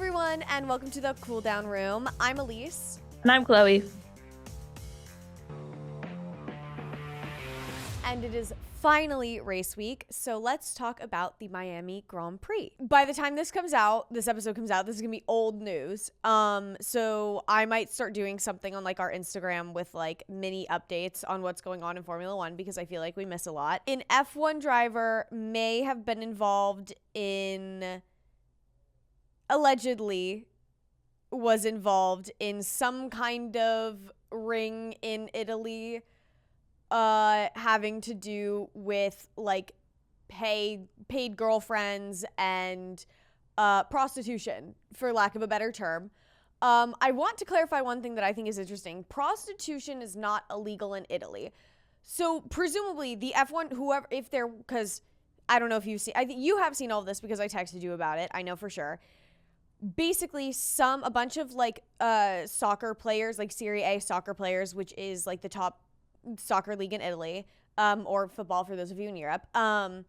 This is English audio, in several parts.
everyone, and welcome to the Cool Down Room. I'm Alise. And I'm Chloe. And it is finally race week, so let's talk about the Miami Grand Prix. By the time this episode comes out, this is gonna be old news. So I might start doing something on like our Instagram with like mini updates on what's going on in Formula One because I feel like we miss a lot. An F1 driver may have been involved in, allegedly was involved in some kind of ring in Italy having to do with like paid girlfriends and prostitution, for lack of a better term. I want to clarify one thing that I think is interesting. Prostitution is not illegal in Italy. So presumably the F1, whoever, if they're, because I don't know if you've seen, I think you have seen all of this because I texted you about it. I know for sure. Basically a bunch of like soccer players, like Serie A soccer players, which is like the top soccer league in Italy, or football for those of you in Europe, got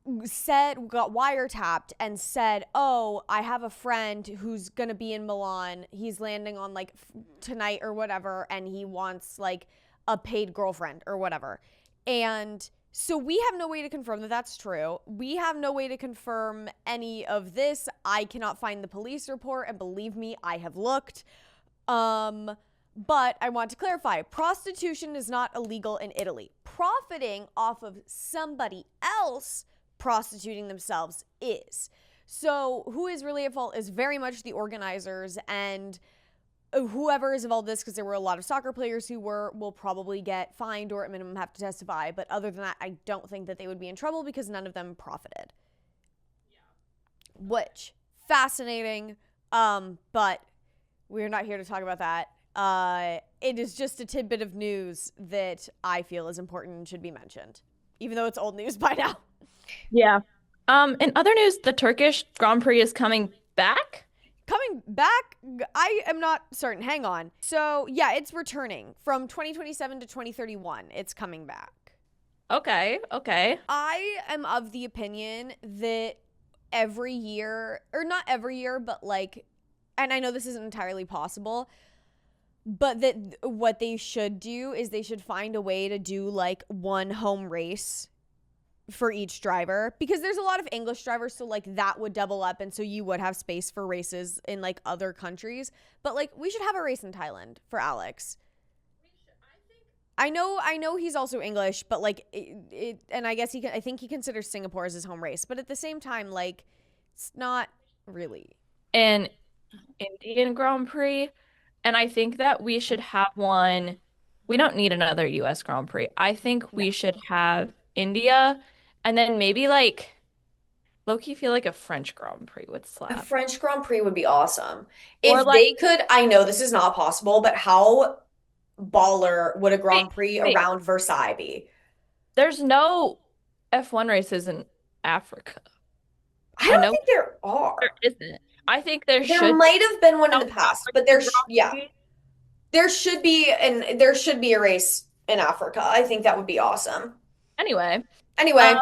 wiretapped and said, oh, I have a friend who's gonna be in Milan, he's landing on like tonight or whatever, and he wants like a paid girlfriend or whatever. And so we have no way to confirm that that's true. We have no way to confirm any of this. I cannot find the police report, and believe me, I have looked. But I want to clarify, prostitution is not illegal in Italy. Profiting off of somebody else prostituting themselves is. So who is really at fault is very much the organizers and whoever is involved in this, because there were a lot of soccer players who will probably get fined or at minimum have to testify. But other than that, I don't think that they would be in trouble because none of them profited. Yeah. Which, fascinating, but we're not here to talk about that. It is just a tidbit of news that I feel is important and should be mentioned, even though it's old news by now. Yeah. In other news, the Turkish Grand Prix is coming back. Coming back? I am not certain. Hang on. So, yeah, it's returning from 2027 to 2031. It's coming back. Okay. I am of the opinion that every year, or not every year, but like, and I know this isn't entirely possible, but that what they should do is they should find a way to do like one home race for each driver, because there's a lot of English drivers, so like that would double up, and so you would have space for races in like other countries. But like we should have a race in Thailand for Alex. I know he's also English, but like it and I guess I think he considers Singapore as his home race, but at the same time, like it's not really. An Indian Grand Prix. And I think that we should have one. We don't need another US Grand Prix. I think we should have India, and then maybe like low-key feel like a French Grand Prix would A slap. French Grand Prix would be awesome. Or If like, they could, I know this is not possible, but how baller would a wait, Grand Prix wait. around Versailles be? There's no F1 races in Africa. I I don't know think there are. there isn't. I think there There should might have been one in the South past, African but Grand Prix. there should be a race in Africa. I think that would be awesome. Anyway, Anyway,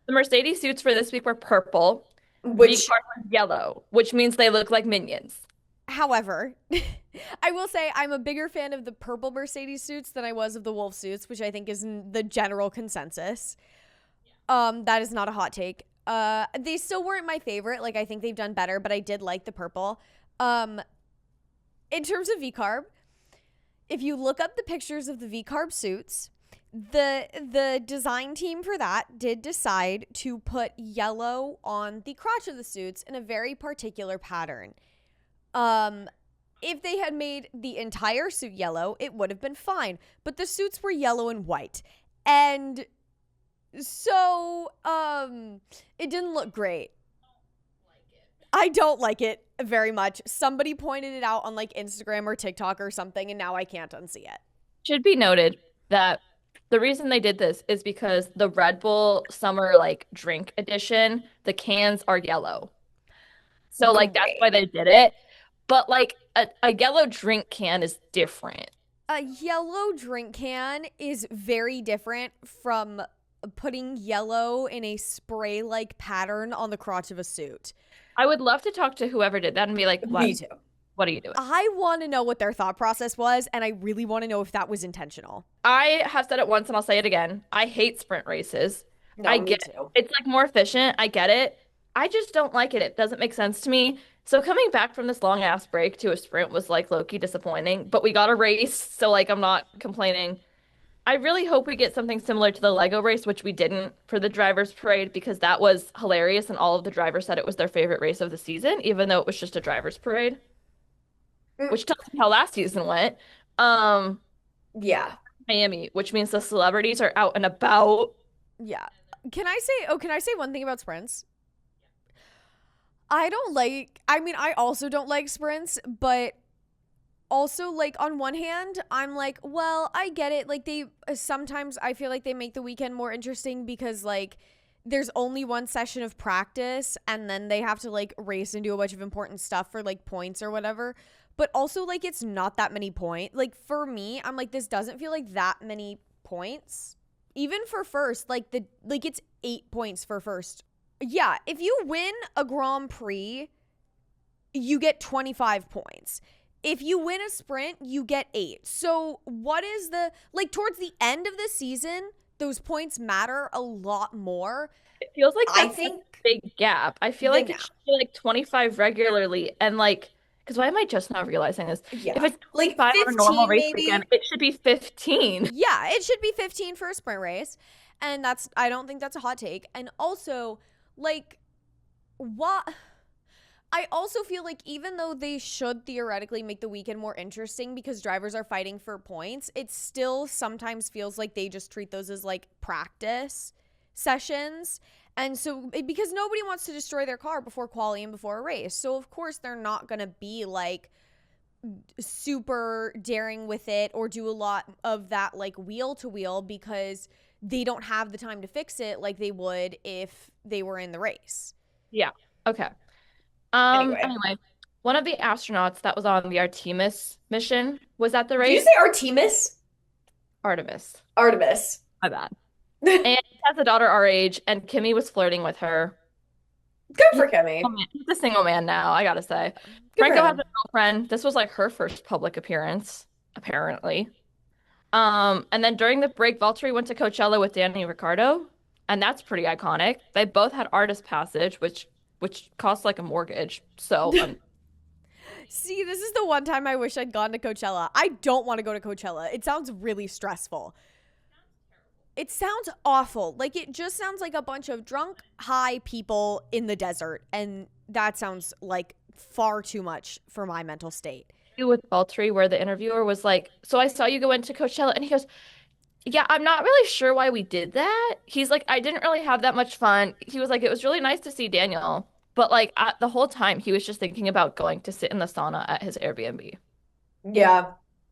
the Mercedes suits for this week were purple. which V-Car was yellow, which means they look like minions. However, I will say I'm a bigger fan of the purple Mercedes suits than I was of the wolf suits, which I think is the general consensus. That is not a hot take. They still weren't my favorite. Like, I think they've done better, but I did like the purple. In terms of V-Carb, if you look up the pictures of the V-Carb suits, the design team for that did decide to put yellow on the crotch of the suits in a very particular pattern. If they had made the entire suit yellow, it would have been fine, but the suits were yellow and white, and so it didn't look great. I don't like it very much. Somebody pointed it out on like Instagram or TikTok or something, and now I can't unsee it. Should be noted that the reason they did this is because the Red Bull Summer like drink edition, the cans are yellow. So like that's why they did it. But like a yellow drink can is different. A yellow drink can is very different from putting yellow in a spray-like pattern on the crotch of a suit. I would love to talk to whoever did that and be like, Me too. what are you doing? I want to know what their thought process was, and I really want to know if that was intentional. I have said it once and I'll say it again. I hate sprint races. No, I me get too. it's like more efficient. I get it. I just don't like it. It doesn't make sense to me. So coming back from this long ass break to a sprint was like low-key disappointing, but we got a race, so like I'm not complaining. I really hope we get something similar to the Lego race, which we didn't for the drivers' parade because that was hilarious and all of the drivers said it was their favorite race of the season, even though it was just a drivers' parade, which tells me how last season went. Yeah. Miami, which means the celebrities are out and about. Yeah. Can I say one thing about sprints? I also don't like sprints, but also, like, on one hand, I'm like, well, I get it. Like, sometimes I feel like they make the weekend more interesting because, like, there's only one session of practice and then they have to, like, race and do a bunch of important stuff for, like, points or whatever. But also, like, it's not that many points. Like, for me, I'm like, this doesn't feel like that many points. Even for first, it's 8 points for first. Yeah, if you win a Grand Prix, you get 25 points. If you win a sprint, you get 8. So what is towards the end of the season, those points matter a lot more. It feels like I that's think a big gap. I feel like it should be like 25 regularly and like, because why am I just not realizing this? Yeah. If it's Like 25 on a normal 15 race maybe. weekend, it should be 15. Yeah, it should be 15 for a sprint race. And I don't think that's a hot take. And also, like, what? I also feel like even though they should theoretically make the weekend more interesting because drivers are fighting for points, it still sometimes feels like they just treat those as like practice sessions. And so because nobody wants to destroy their car before quali and before a race. So of course they're not going to be like super daring with it or do a lot of that like wheel to wheel because they don't have the time to fix it like they would if they were in the race. Yeah. Okay. Anyway, one of the astronauts that was on the Artemis mission was at the race. Did you say Artemis? Artemis. Artemis. My bad. And he has a daughter our age, and Kimmy was flirting with her. Good for Kimmy. He's a single man now, I gotta say. Good for Franco has him. a girlfriend. This was like her first public appearance, apparently. And then during the break, Valtteri went to Coachella with Danny Ricciardo, and that's pretty iconic. They both had artist passage, which costs like a mortgage. So See, this is the one time I wish I'd gone to Coachella. I don't want to go to Coachella. It sounds really stressful. It sounds awful. Like, it just sounds like a bunch of drunk, high people in the desert. And that sounds like far too much for my mental state. with Valtteri, where the interviewer was like, "So I saw you go into Coachella," and he goes, "Yeah, I'm not really sure why we did that." He's like, "I didn't really have that much fun." He was like, "It was really nice to see Daniel." But like the whole time he was just thinking about going to sit in the sauna at his Airbnb. Yeah.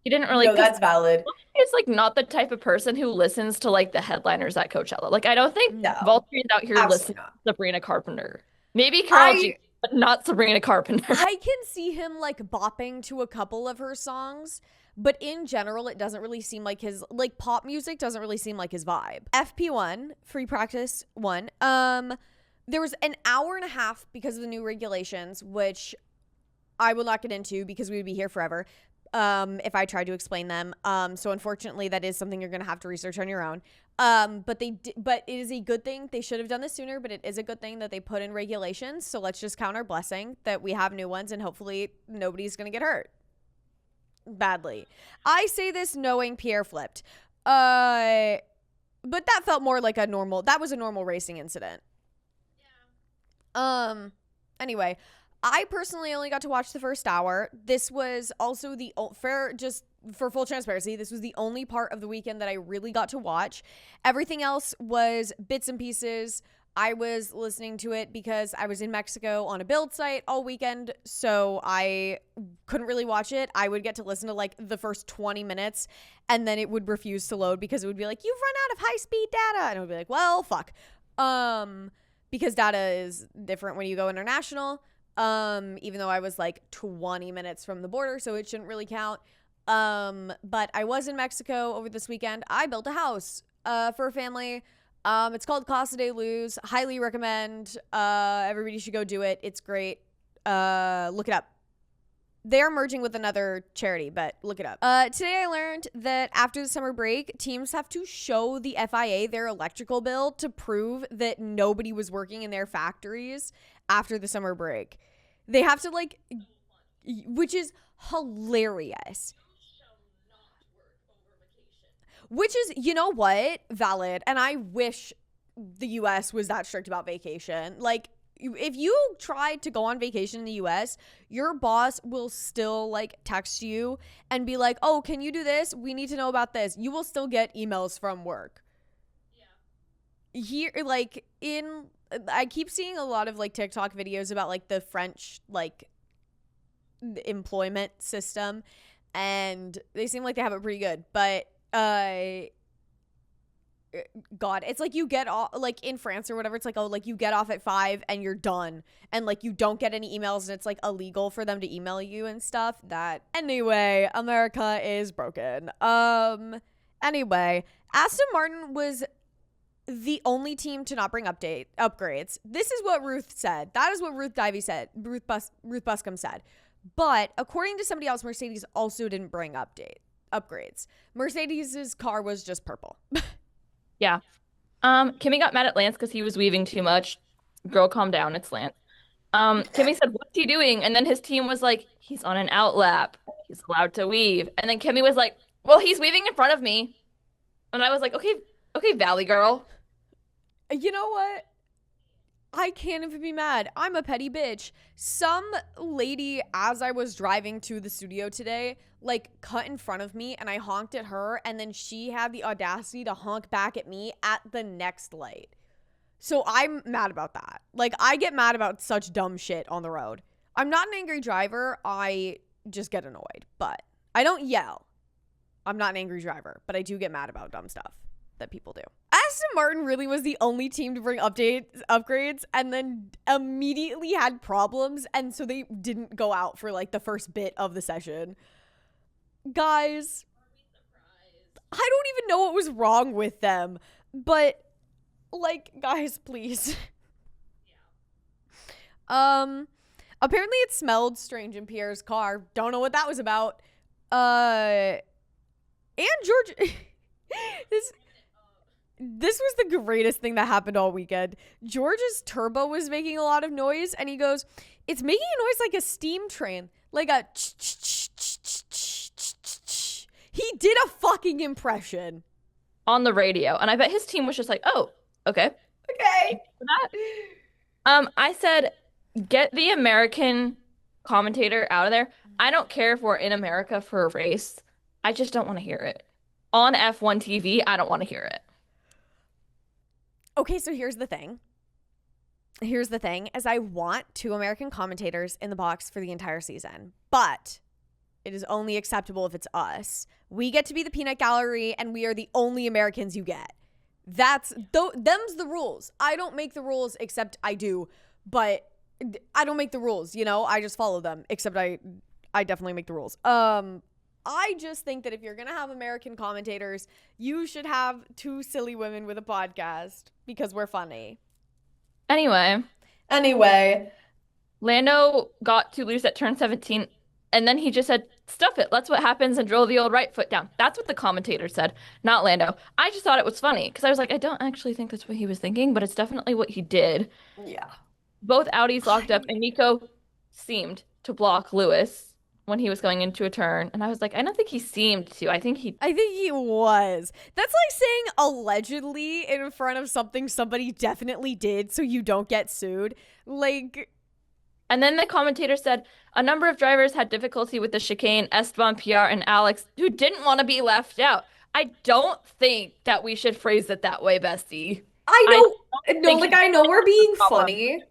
He didn't really, No, that's valid. he's like not the type of person who listens to like the headliners at Coachella. Like I don't think No, Valtteri's out here absolutely listening not. to Sabrina Carpenter. Maybe Karol G, but not Sabrina Carpenter. I can see him like bopping to a couple of her songs, but in general, it doesn't really seem like his, like, pop music doesn't really seem like his vibe. FP1, free practice 1. There was an hour and a half because of the new regulations, which I will not get into because we would be here forever if I tried to explain them. So unfortunately, that is something you're going to have to research on your own. But it is a good thing. They should have done this sooner, but it is a good thing that they put in regulations. So let's just count our blessing that we have new ones and hopefully nobody's going to get hurt badly. I say this knowing Pierre flipped. But that felt more like that was a normal racing incident. Yeah. Anyway, I personally only got to watch the first hour. This was also just for full transparency, this was the only part of the weekend that I really got to watch. Everything else was bits and pieces. I was listening to it because I was in Mexico on a build site all weekend, so I couldn't really watch it. I would get to listen to like the first 20 minutes and then it would refuse to load because it would be like, "You've run out of high-speed data." And I would be like, "Well, fuck." Because data is different when you go international. Even though I was like 20 minutes from the border, so it shouldn't really count. But I was in Mexico over this weekend. I built a house for a family. It's called Casa de Luz. Highly recommend. Everybody should go do it. It's great. Look it up. They're merging with another charity, but look it up. Today I learned that after the summer break, teams have to show the FIA their electrical bill to prove that nobody was working in their factories after the summer break. They have to like, which is hilarious. Which is, you know what? Valid. And I wish the US was that strict about vacation. Like, if you try to go on vacation in the US, your boss will still like text you and be like, oh, can you do this? We need to know about this. You will still get emails from work. Yeah. Here, like, I keep seeing a lot of like TikTok videos about like the French like employment system, and they seem like they have it pretty good. But God, it's like you get off, like in France or whatever, it's like, oh, like you get off at 5 and you're done, and like you don't get any emails, and it's like illegal for them to email you and stuff. That anyway, America is broken. Anyway, Aston Martin was the only team to not bring upgrades. This is what Ruth said. That is what Ruth Buscombe said. But according to somebody else, Mercedes also didn't bring upgrades. Mercedes's car was just purple. Yeah. Kimmy got mad at Lance because he was weaving too much. Girl, calm down. It's Lance. Kimmy said, what's he doing? And then his team was like, he's on an outlap. He's allowed to weave. And then Kimmy was like, well, he's weaving in front of me. And I was like, okay, Valley girl. You know what? I can't even be mad. I'm a petty bitch. Some lady, as I was driving to the studio today, like cut in front of me, and I honked at her, and then she had the audacity to honk back at me at the next light. So I'm mad about that. Like, I get mad about such dumb shit on the road. I'm not an angry driver. I just get annoyed, but I don't yell. I'm not an angry driver, but I do get mad about dumb stuff that people do. Aston Martin really was the only team to bring upgrades, and then immediately had problems, and so they didn't go out for like the first bit of the session. Guys, I don't even know what was wrong with them, but like, guys, please. Apparently it smelled strange in Pierre's car. Don't know what that was about. And George This was the greatest thing that happened all weekend. George's turbo was making a lot of noise, and he goes, it's making a noise like a steam train. Like a He did a fucking impression. On the radio. And I bet his team was just like, oh, okay. Okay. I said, get the American commentator out of there. I don't care if we're in America for a race. I just don't want to hear it. On F1 TV, I don't want to hear it. Okay, so here's the thing. Is I want 2 American commentators in the box for the entire season, but it is only acceptable if it's us. We get to be the peanut gallery, and we are the only Americans you get. Them's the rules. I don't make the rules, except I do, but I don't make the rules, you know? I just follow them, except I definitely make the rules. I just think that if you're going to have American commentators, you should have 2 silly women with a podcast because we're funny. Anyway, Lando got too loose at turn 17, and then he just said, stuff it. That's what happens, and drove the old right foot down. That's what the commentator said, not Lando. I just thought it was funny because I was like, I don't actually think that's what he was thinking, but it's definitely what he did. Yeah. Both Audis locked up, and Nico seemed to block Lewis when he was going into a turn, and I was like, I don't think he seemed to. I think he was. That's like saying allegedly in front of something somebody definitely did so you don't get sued. Like, and then the commentator said a number of drivers had difficulty with the chicane, Esteban, Pierre, and Alex, who didn't want to be left out. I don't think that we should phrase it that way, bestie. I know we're being funny.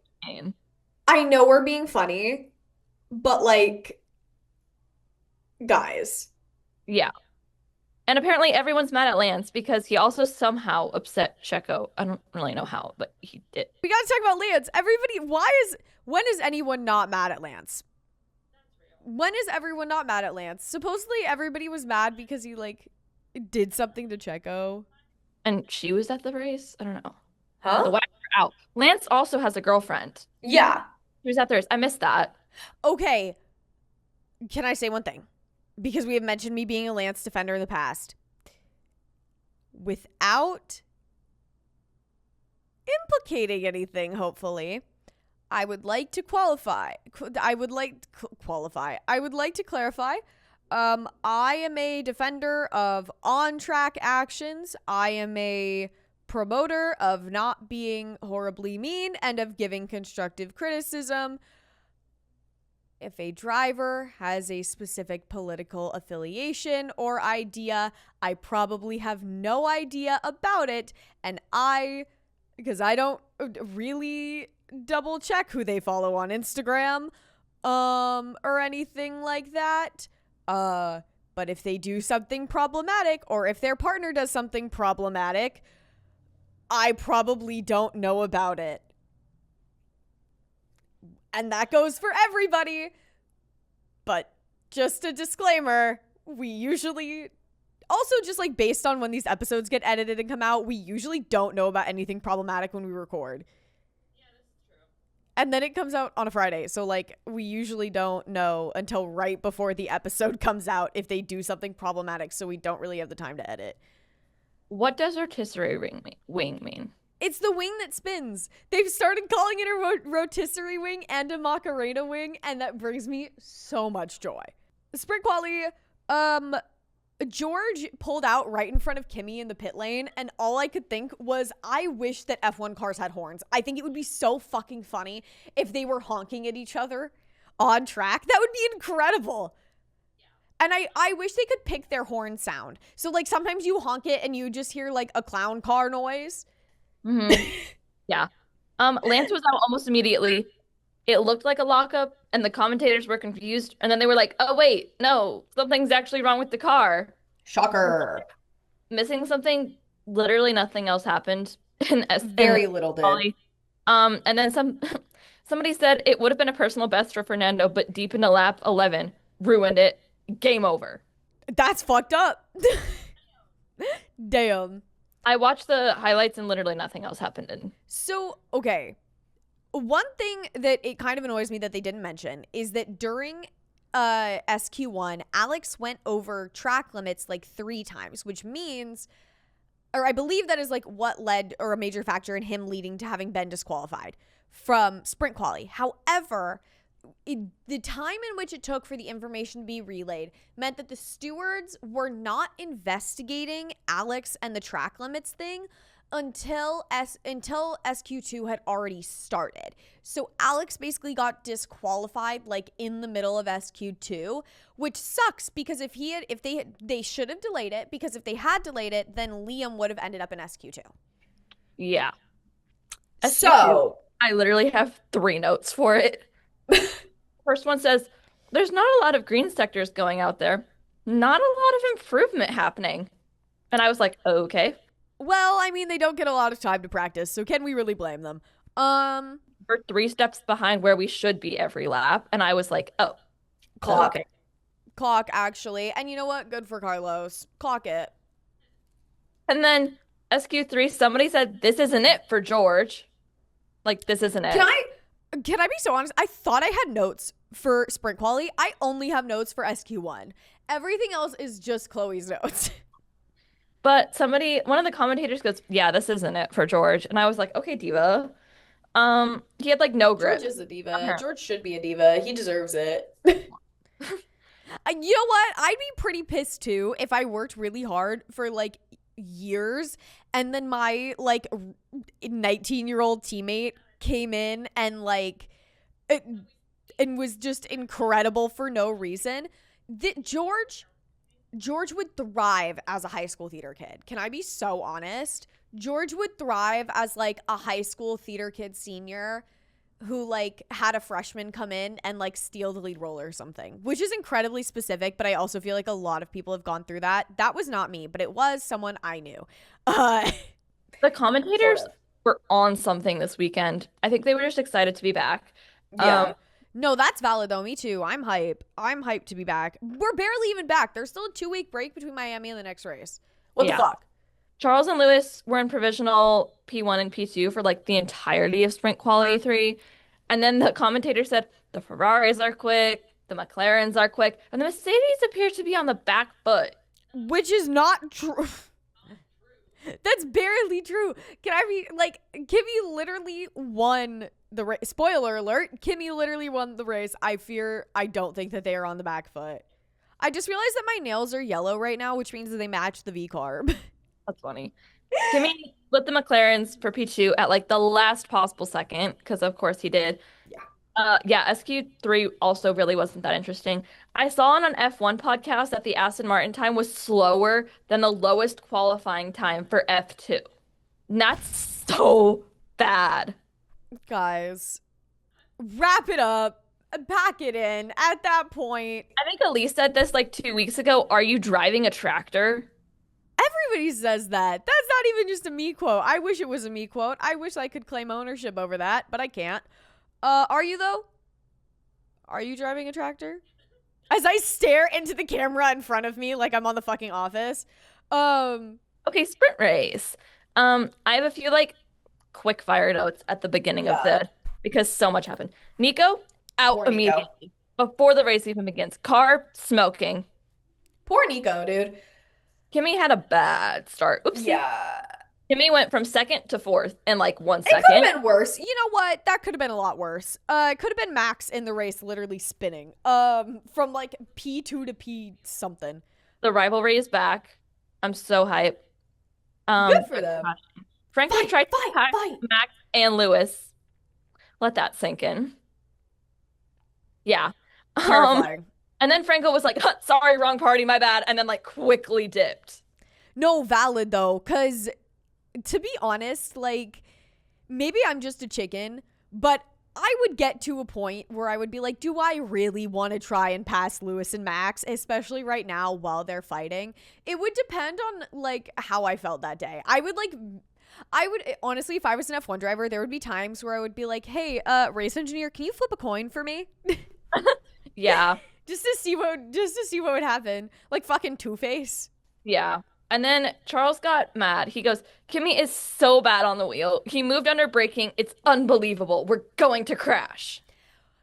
I know we're being funny, but like, guys. Yeah. And apparently everyone's mad at Lance because he also somehow upset Checo. I don't really know how, but he did. We got to talk about Lance. When is anyone not mad at Lance? When is everyone not mad at Lance? Supposedly everybody was mad because he like did something to Checo. And she was at the race? I don't know. The Huh? wives are out. Lance also has a girlfriend. Yeah. She was at the race. I missed that. Okay, can I say one thing? Because we have mentioned me being a Lance defender in the past. Without implicating anything, hopefully, I would like to qualify. I would like to clarify. I am a defender of on-track actions. I am a promoter of not being horribly mean and of giving constructive criticism. If a driver has a specific political affiliation or idea, I probably have no idea about it, and because I don't really double check who they follow on Instagram, or anything like that. But if they do something problematic, or if their partner does something problematic, I probably don't know about it. And that goes for everybody. But just a disclaimer, we usually also, just like based on when these episodes get edited and come out, we usually don't know about anything problematic when we record. Yeah, that's true. And then it comes out on a Friday. So like we usually don't know until right before the episode comes out if they do something problematic, so we don't really have the time to edit. What does rotisserie wing mean? It's the wing that spins. They've started calling it a rotisserie wing and a Macarena wing, and that brings me so much joy. Sprint quali, George pulled out right in front of Kimmy in the pit lane, and all I could think was, I wish that F1 cars had horns. I think it would be so fucking funny if they were honking at each other on track. That would be incredible. And I wish they could pick their horn sound. So like sometimes you honk it and you just hear like a clown car noise. Mm-hmm. Yeah. Lance was out almost immediately. It looked like a lockup, and the commentators were confused. And then they were like, "Oh wait, no, something's actually wrong with the car." Shocker. Missing something. Literally nothing else happened. Very little did. And then somebody said it would have been a personal best for Fernando, but deep into lap 11, ruined it. Game over. That's fucked up. Damn. I watched the highlights and literally nothing else happened. So, okay. One thing that it kind of annoys me that they didn't mention is that during SQ1, Alex went over track limits like 3 times, which means, or I believe that is like what led, or a major factor in him leading to having been disqualified from sprint quali. However, the time in which it took for the information to be relayed meant that the stewards were not investigating Alex and the track limits thing until SQ2 had already started. So Alex basically got disqualified like in the middle of SQ2, which sucks because they should have delayed it, because if they had delayed it, then Liam would have ended up in SQ2. Yeah. So I literally have 3 notes for it. First one says, there's not a lot of green sectors going out there. Not a lot of improvement happening. And I was like, okay. Well, I mean, they don't get a lot of time to practice, so can we really blame them? We're 3 steps behind where we should be every lap. And I was like, oh. Clock. Okay. Clock, actually. And you know what? Good for Carlos. Clock it. And then SQ3, somebody said, this isn't it for George. Like, this isn't it. Can I be so honest? I thought I had notes for sprint quali. I only have notes for SQ1. Everything else is just Chloe's notes. But one of the commentators goes, yeah, this isn't it for George. And I was like, okay, diva. He had like no grip. George is a diva. George should be a diva. He deserves it. You know what? I'd be pretty pissed too if I worked really hard for like years and then my like 19-year-old teammate came in and like and was just incredible for no reason. George would thrive as a high school theater kid. Can I be so honest? George would thrive as like a high school theater kid senior who like had a freshman come in and like steal the lead role or something, which is incredibly specific, but I also feel like a lot of people have gone through that. That was not me, but it was someone I knew. The commentators were on something this weekend. I think they were just excited to be back. Yeah. No, that's valid though. Me too. I'm hype. I'm hyped to be back. We're barely even back. There's still a 2-week break between Miami and the next race. What the fuck? Charles and Lewis were in provisional P1 and P2 for like the entirety of sprint quality 3. And then the commentator said the Ferraris are quick, the McLarens are quick, and the Mercedes appears to be on the back foot. Which is not true. That's barely true. Can I be like, Kimmy literally won the race. Spoiler alert, Kimmy literally won the race. I don't think that they are on the back foot. I just realized that my nails are yellow right now, which means that they match the V-carb. That's funny. Kimmy split the McLarens for P2 at like the last possible second, because of course he did. Yeah, SQ3 also really wasn't that interesting. I saw on an F1 podcast that the Aston Martin time was slower than the lowest qualifying time for F2. And that's so bad. Guys, wrap it up. Pack it in. At that point, I think Alise said this like 2 weeks ago. Are you driving a tractor? everybody says that. That's not even just a me quote. I wish it was a me quote. I wish I could claim ownership over that, but I can't. Are you though? Are you driving a tractor? As I stare into the camera in front of me like I'm on the fucking Office. Okay, sprint race. I have a few like quick fire notes at the beginning of this because so much happened. Nico out Poor Nico. immediately before the race even begins. Car smoking. Poor Nico, dude. Kimmy had a bad start. Oopsie. Yeah. Kimmy went from second to fourth in like 1 It could second. have been worse. You know what? That could have been a lot worse. It could have been Max in the race literally spinning. From like P2 to P something. The rivalry is back. I'm so hyped. Good for them. Franklin tried to fight, attack fight. Max and Lewis. Let that sink in. Yeah. Terrifying. And then Franco was like, sorry, wrong party, my bad. And then like quickly dipped. No, valid though, because to be honest, like, maybe I'm just a chicken, but I would get to a point where I would be like, do I really want to try and pass Lewis and Max, especially right now while they're fighting? It would depend on, like, how I felt that day. I would, honestly, if I was an F1 driver, there would be times where I would be like, hey, race engineer, can you flip a coin for me? Yeah. Just to see what would happen. Like fucking Two-Face. Yeah. And then Charles got mad. He goes, Kimmy is so bad on the wheel. He moved under braking. It's unbelievable. We're going to crash.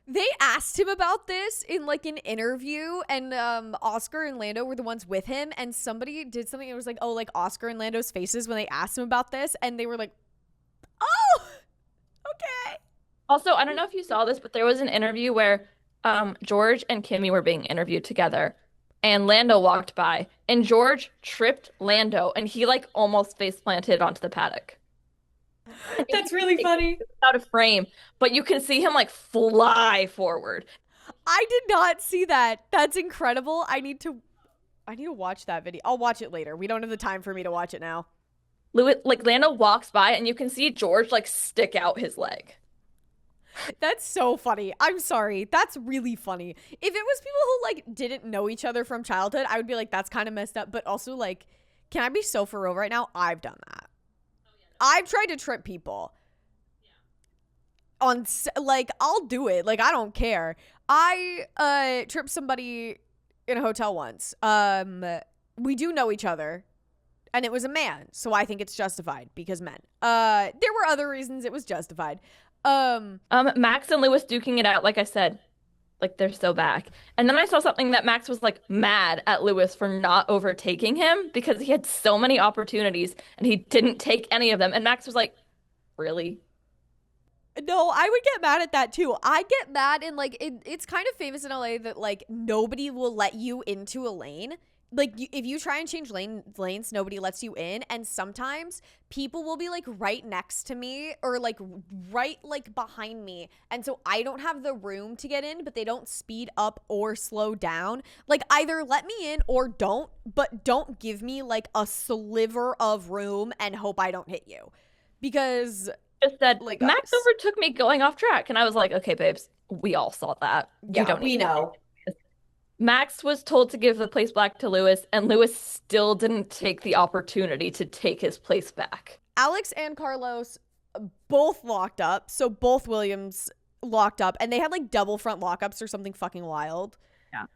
They asked him about this in like an interview, and Oscar and Lando were the ones with him, and somebody did something that was like, oh, like Oscar and Lando's faces when they asked him about this, and they were like, oh, okay. Also, I don't know if you saw this, but there was an interview where George and Kimmy were being interviewed together, and Lando walked by, and George tripped Lando, and he like almost face planted onto the paddock. That's really funny. Out of frame, but you can see him like fly forward. I did not see that. That's incredible. I need to watch that video. I'll watch it later. We don't have the time for me to watch it now. Lando walks by, and you can see George like stick out his leg. That's so funny. I'm sorry. That's really funny. If it was people who like didn't know each other from childhood, I would be like, that's kind of messed up. But also, like, can I be so for real right now? I've done that. I've tried to trip people. On like, I'll do it. Like, I don't care. I tripped somebody in a hotel once. We do know each other, and it was a man, so I think it's justified because men. There were other reasons it was justified. Max and Lewis duking it out, like I said, like they're so back. And then I saw something that Max was like mad at Lewis for not overtaking him because he had so many opportunities and he didn't take any of them. And Max was like, really? No, I would get mad at that too. I get mad and like it's kind of famous in LA that like nobody will let you into a lane. Like if you try and change lanes, nobody lets you in, and sometimes people will be like right next to me or like right like behind me, and so I don't have the room to get in, but they don't speed up or slow down. Like either let me in or don't, but don't give me like a sliver of room and hope I don't hit you, because Just said, like Max overtook me going off track, and I was like, okay, babes, we all saw that. Yeah, we know. Max was told to give the place back to Lewis, and Lewis still didn't take the opportunity to take his place back. Alex and Carlos both locked up, so both Williams locked up, and they had like double front lockups or something fucking wild. Yeah.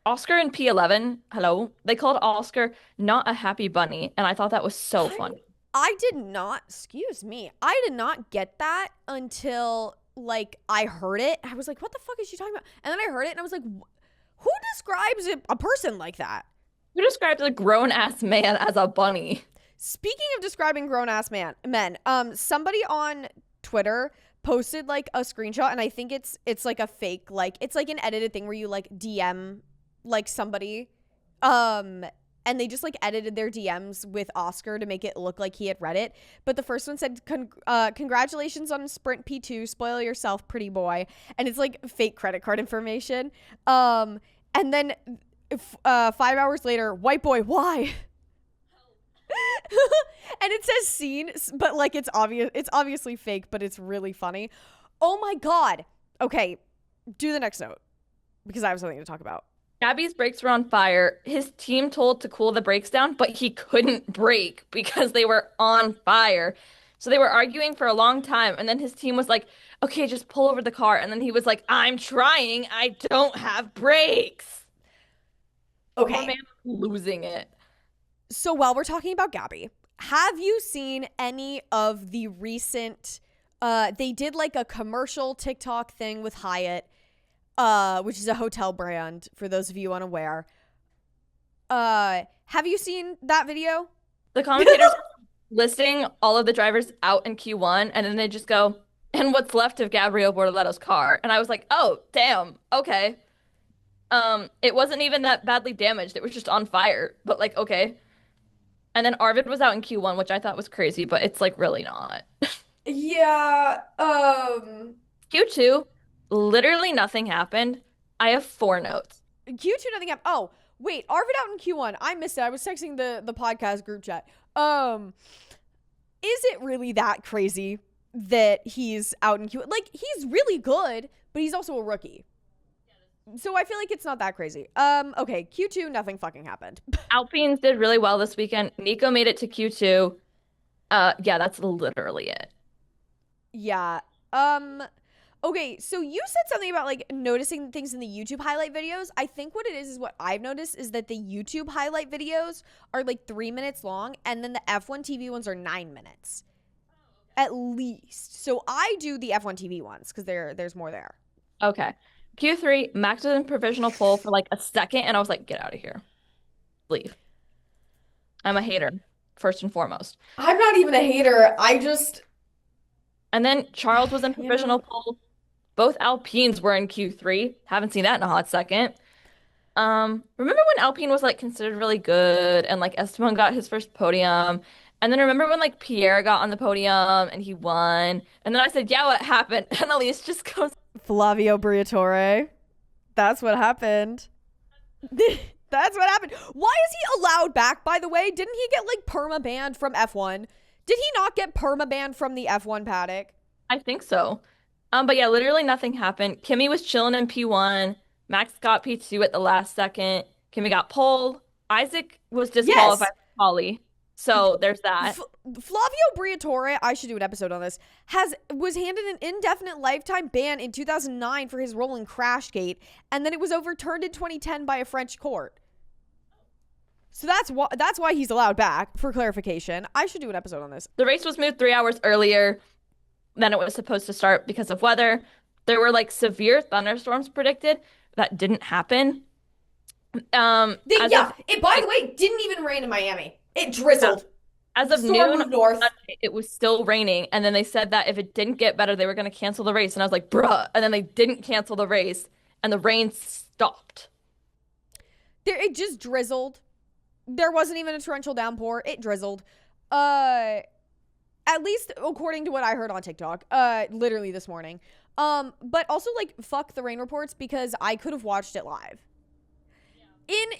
Oscar and P11, hello, they called Oscar not a happy bunny, and I thought that was so I funny. I did not, excuse me. I did not get that until like I heard it. I was like, what the fuck is she talking about? And then I heard it and I was like, who describes a person like that? Who describes a grown-ass man as a bunny? Speaking of describing grown ass men, somebody on Twitter posted like a screenshot, and I think it's like a fake, like it's like an edited thing where you like DM like somebody, um, and they just like edited their DMs with Oscar to make it look like he had read it. But the first one said, "Congratulations on Sprint P2. Spoil yourself, pretty boy," and it's like fake credit card information. And then 5 hours later, white boy, why? And it says scene, but like it's obviously fake, but it's really funny. Oh my god. Okay, do the next note because I have something to talk about. Gabby's brakes were on fire. His team told to cool the brakes down, but he couldn't brake because they were on fire. So they were arguing for a long time, and then his team was like, "Okay, just pull over the car." And then he was like, "I'm trying. I don't have brakes." Poor Okay. man losing it. So while we're talking about Gabby, have you seen any of the recent they did like a commercial TikTok thing with Hyatt, which is a hotel brand for those of you unaware. Have you seen that video? The commentators listing all of the drivers out in Q1, and then they just go, "And what's left of Gabriel Bortoletto's car?" And I was like, "Oh, damn. Okay." It wasn't even that badly damaged. It was just on fire. But like, okay. And then Arvid was out in Q1, which I thought was crazy, but it's like really not. Yeah, Q2, literally nothing happened. I have 4 notes. Q2 nothing happened. Oh, wait, Arvid out in Q1. I missed it. I was texting the podcast group chat. Is it really that crazy that he's out in Q1? Like, he's really good, but he's also a rookie. So I feel like it's not that crazy. Okay, Q2, nothing fucking happened. Alpines did really well this weekend. Nico made it to Q2. Yeah, that's literally it. Yeah. Okay, so you said something about like noticing things in the YouTube highlight videos. I think what it is what I've noticed is that the YouTube highlight videos are like 3 minutes long, and then the F1 TV ones are 9 minutes. At least. So I do the F1 TV ones because there's more there. Okay. Q3, Max was in provisional pole for like a second, and I was like, "Get out of here. Leave." I'm a hater, first and foremost. I'm not even a hater. And then Charles was in provisional pole. Both Alpines were in Q3. Haven't seen that in a hot second. Remember when Alpine was like considered really good and like Esteban got his first podium? And then remember when like Pierre got on the podium and he won? And then I said, "Yeah, what happened?" And Elise just goes, Flavio Briatore. That's what happened. That's what happened. Why is he allowed back, by the way? Didn't he get like perma banned from F1? Did he not get perma banned from the F1 paddock? "I think so." But yeah, literally nothing happened. Kimmy was chilling in P1. Max got P2 at the last second. Kimmy got pole. Isaac was disqualified Yes. for Polly. So there's that. Flavio Briatore, I should do an episode on this, was handed an indefinite lifetime ban in 2009 for his role in Crashgate, and then it was overturned in 2010 by a French court. So that's why he's allowed back, for clarification. I should do an episode on this. The race was moved 3 hours earlier than it was supposed to start because of weather. There were like severe thunderstorms predicted that didn't happen. By the way, it didn't even rain in Miami. It drizzled. As of Storm noon, moved north. it was still raining. And then they said that if it didn't get better, they were going to cancel the race. And I was like, bruh. And then they didn't cancel the race and the rain stopped. It just drizzled. There wasn't even a torrential downpour. It drizzled. At least according to what I heard on TikTok, literally this morning. But also like fuck the rain reports because I could have watched it live.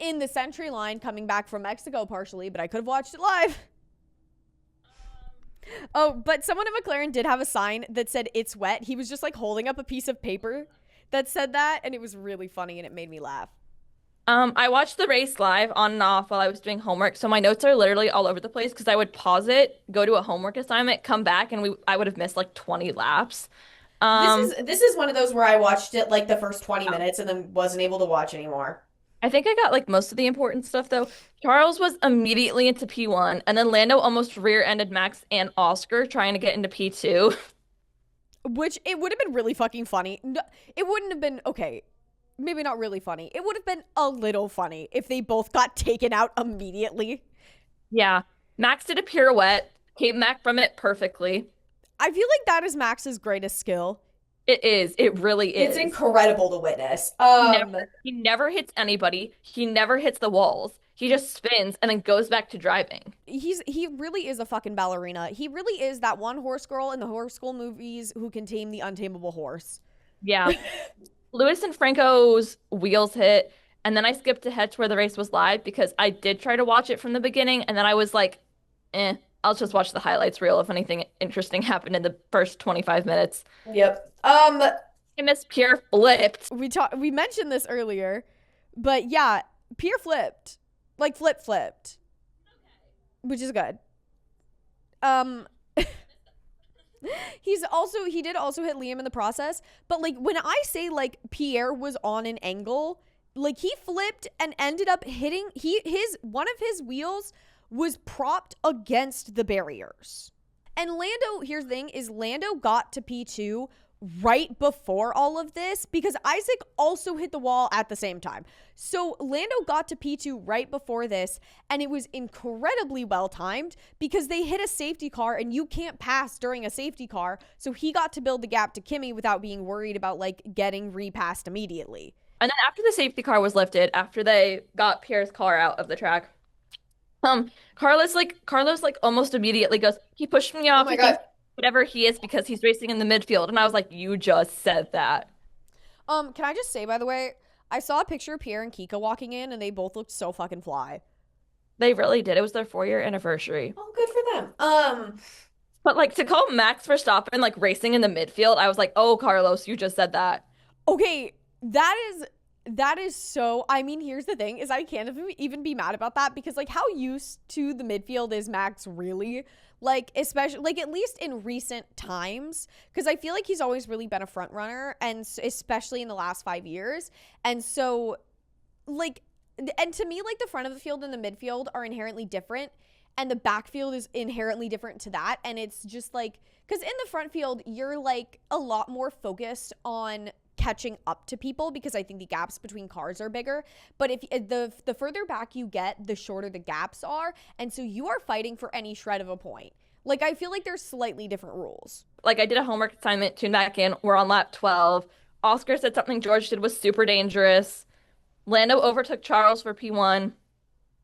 In the Century line coming back from Mexico partially, but I could have watched it live. Oh, but someone at McLaren did have a sign that said "It's wet." He was just like holding up a piece of paper that said that, and it was really funny and it made me laugh. I watched the race live on and off while I was doing homework, so my notes are literally all over the place because I would pause it, go to a homework assignment, come back, and I would have missed like 20 laps. This is one of those where I watched it like the first 20 minutes and then wasn't able to watch anymore. I think I got like most of the important stuff though. Charles was immediately into P1, and then Lando almost rear-ended Max and Oscar trying to get into P2. Which it would have been really fucking funny. It wouldn't have been, okay, maybe not really funny. It would have been a little funny if they both got taken out immediately. Yeah. Max did a pirouette, came back from it perfectly. I feel like that is Max's greatest skill. It is. It really is. It's incredible to witness. He never hits anybody. He never hits the walls. He just spins and then goes back to driving. He really is a fucking ballerina. He really is that one horse girl in the horse school movies who can tame the untamable horse. Yeah. Lewis and Franco's wheels hit, and then I skipped ahead to where the race was live because I did try to watch it from the beginning, and then I was like, I'll just watch the highlights reel if anything interesting happened in the first 25 minutes. Yep. Miss Pierre flipped. We mentioned this earlier, but yeah, Pierre flipped. Like flipped. Which is good. He did also hit Liam in the process, but like when I say like Pierre was on an angle, like he flipped and ended up hitting one of his wheels was propped against the barriers. And Lando, here's the thing, is Lando got to P2 right before all of this because Isaac also hit the wall at the same time. So Lando got to P2 right before this, and it was incredibly well timed because they hit a safety car and you can't pass during a safety car. So he got to build the gap to Kimmy without being worried about like getting repassed immediately. And then after the safety car was lifted, after they got Pierre's car out of the track, Carlos almost immediately goes, he pushed me off. Oh my God. Whatever he is because he's racing in the midfield. And I was like, you just said that. Can I just say, by the way, I saw a picture of Pierre and Kika walking in and they both looked so fucking fly. They really did. It was their 4-year anniversary. Oh, good for them. But like to call Max Verstappen like racing in the midfield, I was like, oh, Carlos, you just said that. Okay, that is so, I mean, here's the thing, is I can't even be mad about that because like how used to the midfield is Max really? Like, especially, like at least in recent times, because I feel like he's always really been a front runner, and especially in the last 5 years. And so, like, and to me, like the front of the field and the midfield are inherently different, and the backfield is inherently different to that. And it's just like, because in the front field, you're like a lot more focused on catching up to people because I think the gaps between cars are bigger. But if the further back you get, the shorter the gaps are, and so you are fighting for any shred of a point. Like I feel like there's slightly different rules. Like I did a homework assignment, tune back in, we're on lap 12. Oscar said something George did was super dangerous. Lando overtook Charles for P1.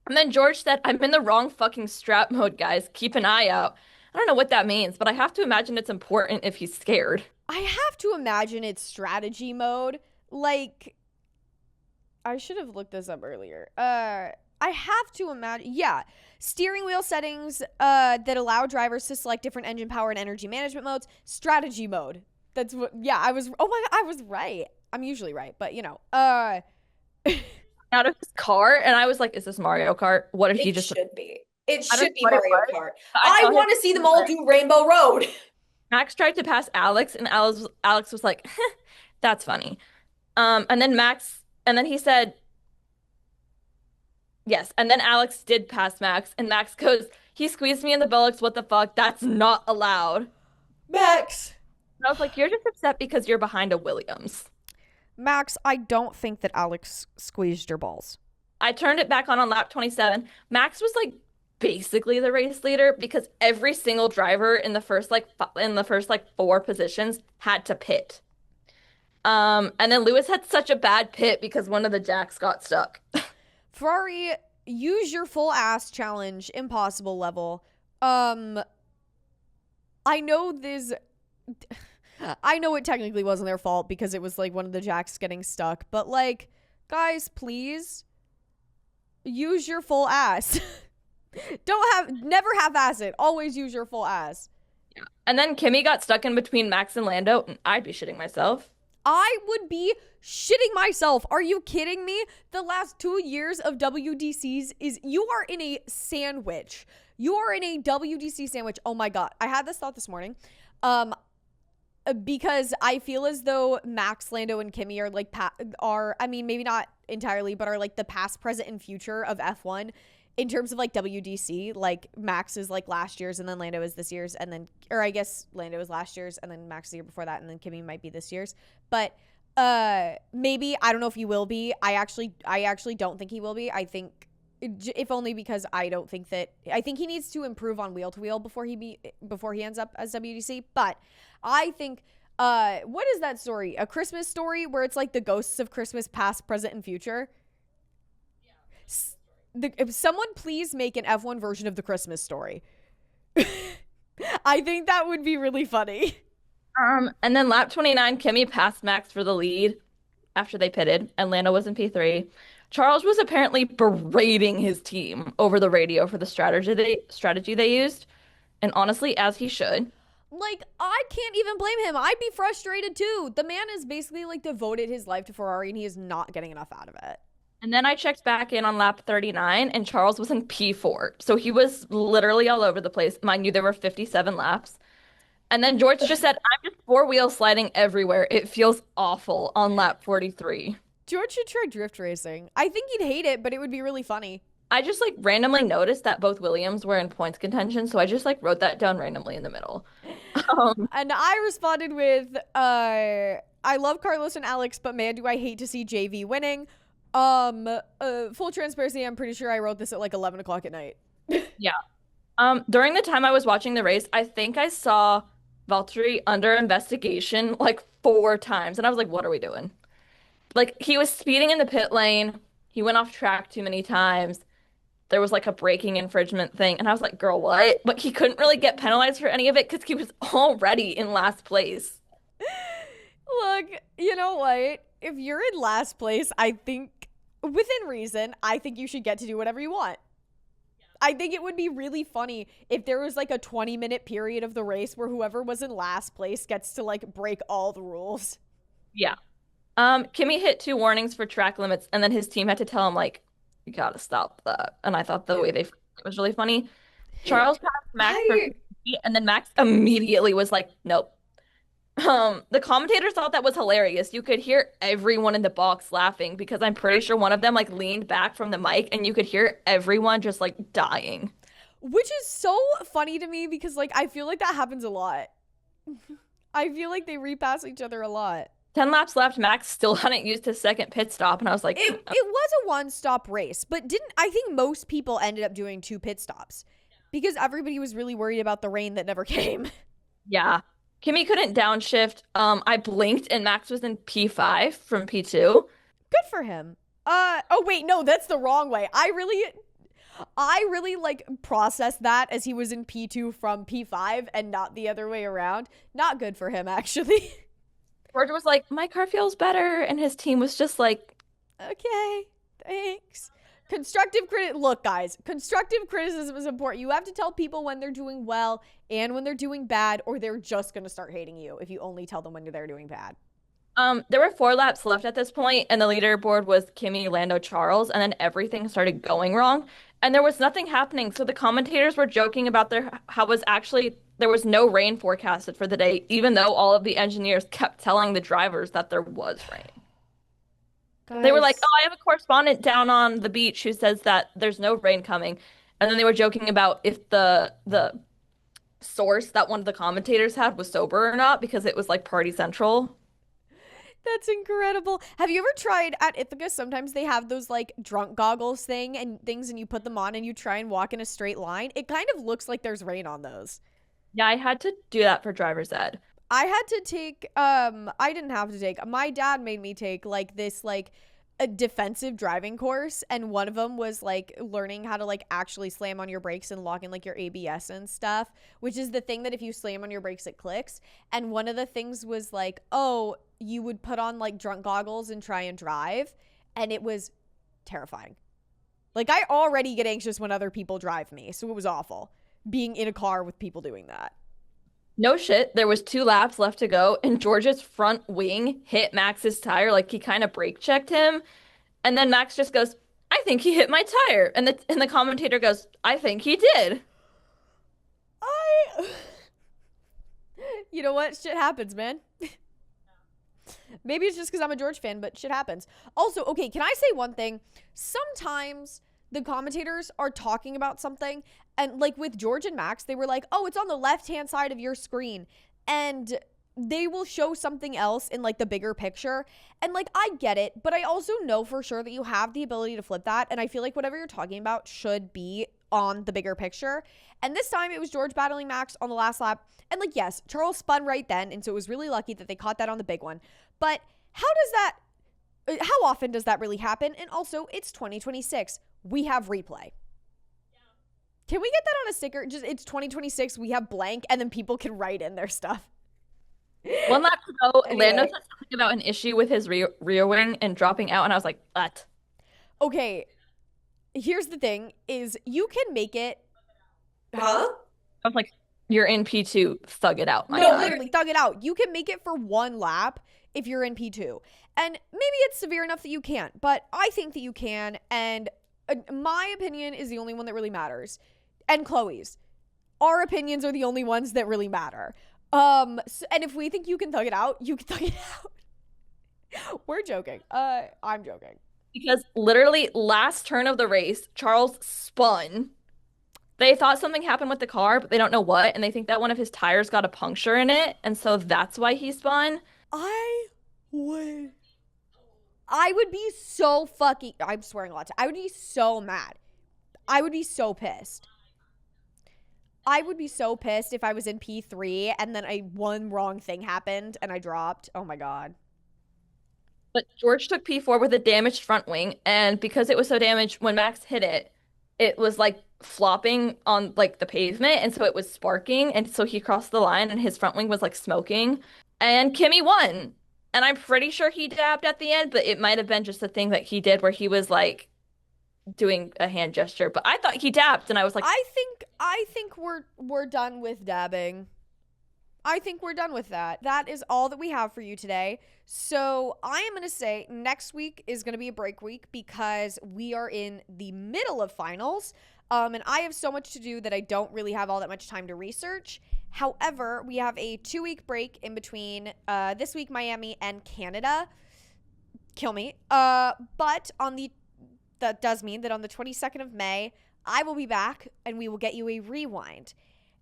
And then George said, I'm in the wrong fucking strap mode, guys. Keep an eye out. I don't know what that means, but I have to imagine it's important if he's scared. I have to imagine it's strategy mode. Like, I should have looked this up earlier. I have to imagine, yeah. Steering wheel settings that allow drivers to select different engine power and energy management modes. Strategy mode. That's what, yeah, I was right. I'm usually right, but you know. Out of his car, and I was like, is this Mario Kart? What if he just... It should be. It should be Mario Kart. I want to see them all do Rainbow Road. Max tried to pass Alex, and Alex was like, that's funny. And then he said, yes. And then Alex did pass Max, and Max goes, he squeezed me in the buttocks. What the fuck? That's not allowed. Max. And I was like, you're just upset because you're behind a Williams. Max, I don't think that Alex squeezed your balls. I turned it back on lap 27. Max was like basically the race leader because every single driver in the first like 4 positions had to pit. And then Lewis had such a bad pit because one of the jacks got stuck. Ferrari, use your full ass challenge, impossible level. I know it technically wasn't their fault because it was like one of the jacks getting stuck, but like, guys, please use your full ass. Never half-ass it. Always use your full ass. Yeah. And then Kimmy got stuck in between Max and Lando, and I'd be shitting myself. I would be shitting myself. Are you kidding me? The last 2 years of WDCs you are in a sandwich. You are in a WDC sandwich. Oh my God. I had this thought this morning. because I feel as though Max, Lando, and Kimi are like I mean, maybe not entirely, but are like the past, present, and future of F1 in terms of like WDC. Like Max is like last year's, and then Lando is this year's, and then, or I guess Lando is last year's, and then Max the year before that, and then Kimi might be this year's. But maybe, I don't know if he will be. I actually don't think he will be. I think, if only because I think he needs to improve on wheel to wheel before he ends up as WDC. But I think, what is that story? A Christmas Story, where it's like the ghosts of Christmas past, present, and future. If someone please make an F1 version of the Christmas Story. I think that would be really funny. And then lap 29, Kimi passed Max for the lead after they pitted, and Lando was in P3. Charles was apparently berating his team over the radio for the strategy they used, and honestly, as he should. Like, I can't even blame him. I'd be frustrated too. The man has basically like devoted his life to Ferrari, and he is not getting enough out of it. And then I checked back in on lap 39, and Charles was in P4. So he was literally all over the place. Mind you, there were 57 laps. And then George just said, I'm just four-wheel sliding everywhere. It feels awful on lap 43. George should try drift racing. I think he'd hate it, but it would be really funny. I just like randomly noticed that both Williams were in points contention, so I just like wrote that down randomly in the middle. And I responded with, I love Carlos and Alex, but man, do I hate to see JV winning. Full transparency, I'm pretty sure I wrote this at like 11 o'clock at night. Yeah. During the time I was watching the race, I think I saw Valtteri under investigation like 4 times, and I was like, what are we doing? Like, he was speeding in the pit lane. He went off track too many times. There was like a braking infringement thing, and I was like, girl, what? But he couldn't really get penalized for any of it because he was already in last place. Look, you know what? If you're in last place, I think, within reason, I think you should get to do whatever you want. I think it would be really funny if there was like a 20-minute period of the race where whoever was in last place gets to like break all the rules. Yeah. Kimi hit 2 warnings for track limits, and then his team had to tell him, like, you gotta stop that. And I thought the way they it was really funny. Charles passed Max for 50, and then Max immediately was like, nope. The commentators thought that was hilarious. You could hear everyone in the box laughing because I'm pretty sure one of them like leaned back from the mic, and you could hear everyone just like dying. Which is so funny to me because like I feel like that happens a lot. I feel like they repass each other a lot. 10 laps left. Max still hadn't used his second pit stop, and I was like, it was a one-stop race, but I think most people ended up doing 2 pit stops because everybody was really worried about the rain that never came. Yeah. Kimi couldn't downshift. I blinked and Max was in P5 from P2. Good for him. Oh wait, no, that's the wrong way. I really like processed that as he was in P2 from P5 and not the other way around. Not good for him, actually. George was like, my car feels better, and his team was just like, okay, thanks. Look, guys, constructive criticism is important. You have to tell people when they're doing well and when they're doing bad, or they're just going to start hating you if you only tell them when they're doing bad. There were 4 laps left at this point, and the leaderboard was Kimi, Lando, Charles, and then everything started going wrong, and there was nothing happening. So the commentators were joking about there was no rain forecasted for the day, even though all of the engineers kept telling the drivers that there was rain. Guys. They were like, oh, I have a correspondent down on the beach who says that there's no rain coming. And then they were joking about if the source that one of the commentators had was sober or not, because it was like Party Central. That's incredible. Have you ever tried at Ithaca? Sometimes they have those like drunk goggles and you put them on and you try and walk in a straight line. It kind of looks like there's rain on those. Yeah, I had to do that for driver's ed. I had to take, I didn't have to take, my dad made me take like this, like a defensive driving course. And one of them was like learning how to like actually slam on your brakes and lock in like your ABS and stuff, which is the thing that if you slam on your brakes, it clicks. And one of the things was like, oh, you would put on like drunk goggles and try and drive. And it was terrifying. Like I already get anxious when other people drive me. So it was awful being in a car with people doing that. No shit. There was 2 laps left to go, and George's front wing hit Max's tire. Like he kind of brake checked him, and then Max just goes, "I think he hit my tire," and the commentator goes, "I think he did." You know what? Shit happens, man. Maybe it's just because I'm a George fan, but shit happens. Also, okay, can I say one thing? Sometimes the commentators are talking about something, and like with George and Max, they were like, oh, it's on the left-hand side of your screen. And they will show something else in like the bigger picture. And like, I get it, but I also know for sure that you have the ability to flip that. And I feel like whatever you're talking about should be on the bigger picture. And this time it was George battling Max on the last lap. And like, yes, Charles spun right then. And so it was really lucky that they caught that on the big one. But how often does that really happen? And also, it's 2026. We have replay. Can we get that on a sticker? Just, it's 2026, we have blank, and then people can write in their stuff. One lap ago, Anyway. Lando said something about an issue with his rear wing and dropping out, and I was like, what? Okay, here's the thing, is you can make it... Huh? I was like, you're in P2, thug it out. No, literally, thug it out. You can make it for one lap if you're in P2. And maybe it's severe enough that you can't, but I think that you can, and my opinion is the only one that really matters. And Chloe's. Our opinions are the only ones that really matter. And if we think you can thug it out, you can thug it out. We're joking. I'm joking. Because literally last turn of the race, Charles spun. They thought something happened with the car, but they don't know what, and they think that one of his tires got a puncture in it, and so that's why he spun. I would be so fucking... I'm swearing a lot. I would be so mad. I would be so pissed. I would be so pissed if I was in P3 and then one wrong thing happened and I dropped. Oh my God. But George took P4 with a damaged front wing, and because it was so damaged, when Max hit it, it was like flopping on like the pavement, and so it was sparking, and so he crossed the line and his front wing was like smoking, and Kimmy won. And I'm pretty sure he dabbed at the end, but it might have been just a thing that he did where he was like doing a hand gesture. But I thought he dabbed, and I was like, I think we're done with dabbing. I think we're done with that. That is all that we have for you today. So I am going to say next week is going to be a break week because we are in the middle of finals. And I have so much to do that I don't really have all that much time to research. However, we have a 2-week break in between this week, Miami and Canada. Kill me. But that does mean that on the 22nd of May, I will be back and we will get you a rewind.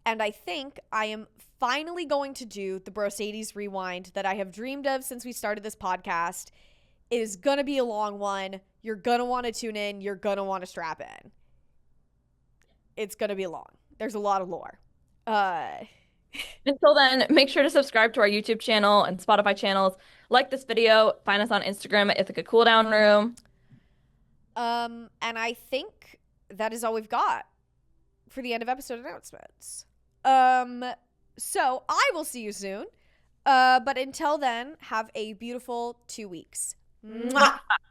And I think I am finally going to do the Brosades rewind that I have dreamed of since we started this podcast. It is going to be a long one. You're going to want to tune in. You're going to want to strap in. It's going to be long. There's a lot of lore. until then, make sure to subscribe to our YouTube channel and Spotify channels. Like this video. Find us on Instagram at Ithaca Cooldown Room. And I think that is all we've got for the end of episode announcements. So I will see you soon. But until then, have a beautiful 2 weeks. Mwah!